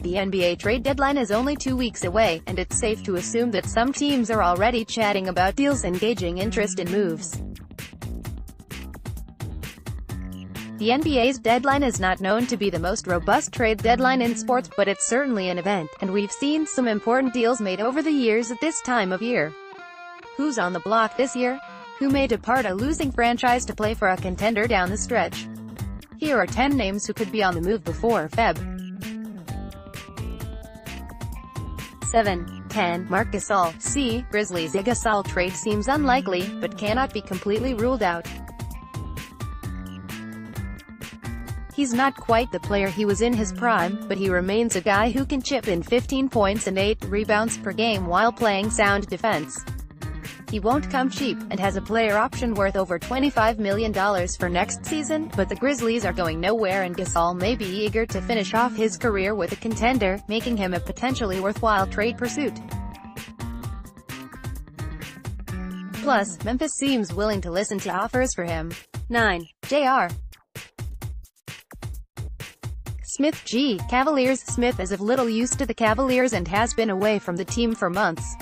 The NBA trade deadline is only 2 weeks away, and it's safe to assume that some teams are already chatting about deals and gauging interest in moves. The NBA's deadline is not known to be the most robust trade deadline in sports, but it's certainly an event, and we've seen some important deals made over the years at this time of year. Who's on the block this year? Who may depart a losing franchise to play for a contender down the stretch? Here are 10 names who could be on the move before Feb. 7. 10. Marc Gasol. C. Grizzlies. A Gasol trade seems unlikely, but cannot be completely ruled out. He's not quite the player he was in his prime, but he remains a guy who can chip in 15 points and 8 rebounds per game while playing sound defense. He won't come cheap, and has a player option worth over $25 million for next season, but the Grizzlies are going nowhere and Gasol may be eager to finish off his career with a contender, making him a potentially worthwhile trade pursuit. Plus, Memphis seems willing to listen to offers for him. 9. J.R. Smith. G. Cavaliers. Smith is of little use to the Cavaliers and has been away from the team for months.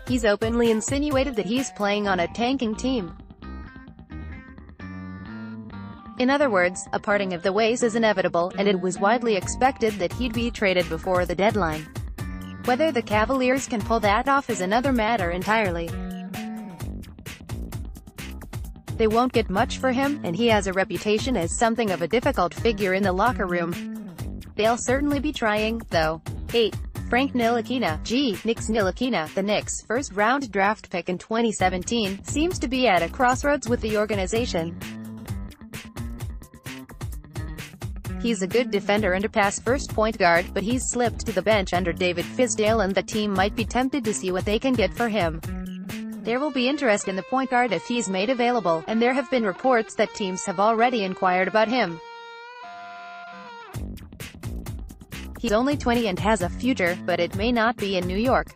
He's openly insinuated that he's playing on a tanking team. In other words, a parting of the ways is inevitable, and it was widely expected that he'd be traded before the deadline. Whether the Cavaliers can pull that off is another matter entirely. They won't get much for him, and he has a reputation as something of a difficult figure in the locker room. They'll certainly be trying, though. 8. Frank Ntilikina. G. Knicks. Ntilikina, the Knicks' first-round draft pick in 2017, seems to be at a crossroads with the organization. He's a good defender and a pass-first point guard, but he's slipped to the bench under David Fizdale and the team might be tempted to see what they can get for him. There will be interest in the point guard if he's made available, and there have been reports that teams have already inquired about him. He's only 20 and has a future, but it may not be in New York.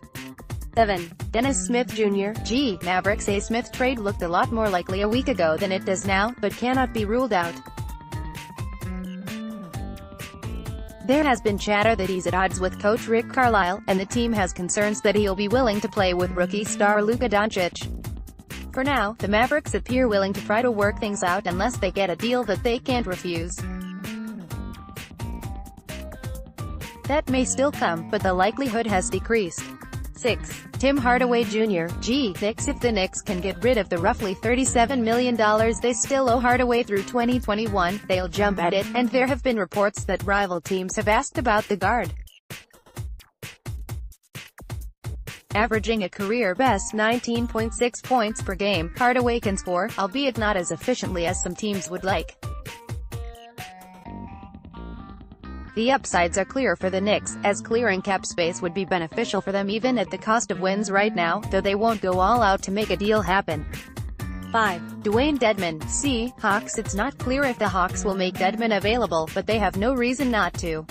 7. Dennis Smith Jr. G. Mavericks. A Smith trade looked a lot more likely a week ago than it does now, but cannot be ruled out. There has been chatter that he's at odds with coach Rick Carlisle, and the team has concerns that he'll be willing to play with rookie star Luka Doncic. For now, the Mavericks appear willing to try to work things out unless they get a deal that they can't refuse. That may still come, but the likelihood has decreased. 6. Tim Hardaway Jr. G. Knicks. If the Knicks can get rid of the roughly $37 million they still owe Hardaway through 2021, they'll jump at it, and there have been reports that rival teams have asked about the guard. Averaging a career-best 19.6 points per game, Hardaway can score, albeit not as efficiently as some teams would like. The upsides are clear for the Knicks, as clearing cap space would be beneficial for them even at the cost of wins right now, though they won't go all out to make a deal happen. 5. Dwayne Dedmon. C. Hawks. It's not clear if the Hawks will make Dedmon available, but they have no reason not to.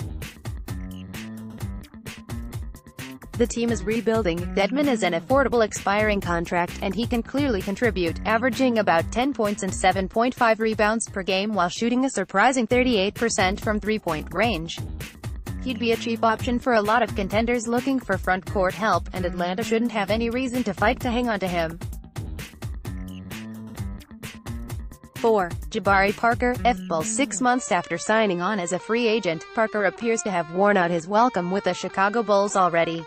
The team is rebuilding. Dedmon is an affordable expiring contract, and he can clearly contribute, averaging about 10 points and 7.5 rebounds per game while shooting a surprising 38% from three-point range. He'd be a cheap option for a lot of contenders looking for front-court help, and Atlanta shouldn't have any reason to fight to hang on to him. 4. Jabari Parker. Bulls. 6 months after signing on as a free agent, Parker appears to have worn out his welcome with the Chicago Bulls already.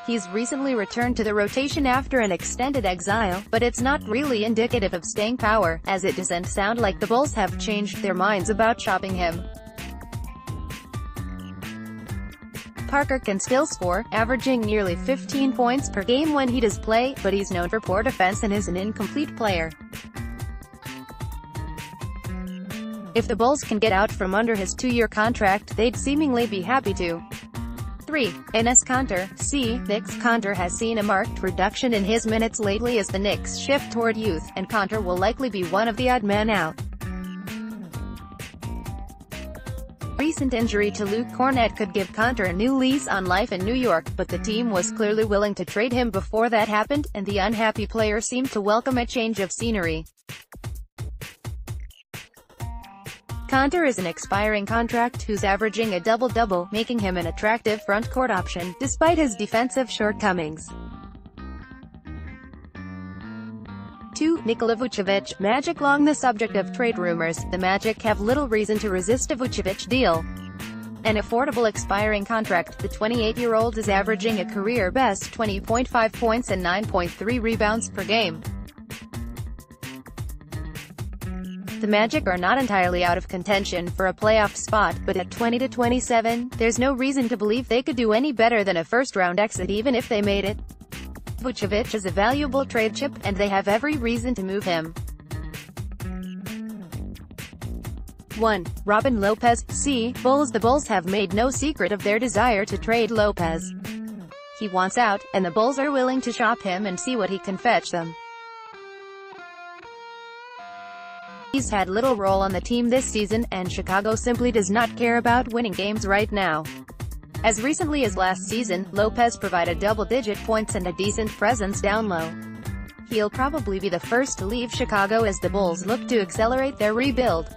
He's recently returned to the rotation after an extended exile, but it's not really indicative of staying power, as it doesn't sound like the Bulls have changed their minds about shopping him. Parker can still score, averaging nearly 15 points per game when he does play, but he's known for poor defense and is an incomplete player. If the Bulls can get out from under his 2-year contract, they'd seemingly be happy to. 3. Enes Kanter. C. Knicks. Kanter has seen a marked reduction in his minutes lately as the Knicks shift toward youth, and Kanter will likely be one of the odd men out. Recent injury to Luke Kornet could give Kanter a new lease on life in New York, but the team was clearly willing to trade him before that happened, and the unhappy player seemed to welcome a change of scenery. Contender is an expiring contract who's averaging a double-double, making him an attractive front-court option, despite his defensive shortcomings. 2. Nikola Vucevic. Magic. Long the subject of trade rumors, the Magic have little reason to resist a Vucevic deal. An affordable expiring contract, the 28-year-old is averaging a career-best 20.5 points and 9.3 rebounds per game. The Magic are not entirely out of contention for a playoff spot, but at 20-27, there's no reason to believe they could do any better than a first-round exit even if they made it. Vucevic is a valuable trade chip, and they have every reason to move him. 1. Robin Lopez. Bulls. The Bulls have made no secret of their desire to trade Lopez. He wants out, and the Bulls are willing to shop him and see what he can fetch them. He's had little role on the team this season, and Chicago simply does not care about winning games right now. As recently as last season, Lopez provided double-digit points and a decent presence down low. He'll probably be the first to leave Chicago as the Bulls look to accelerate their rebuild.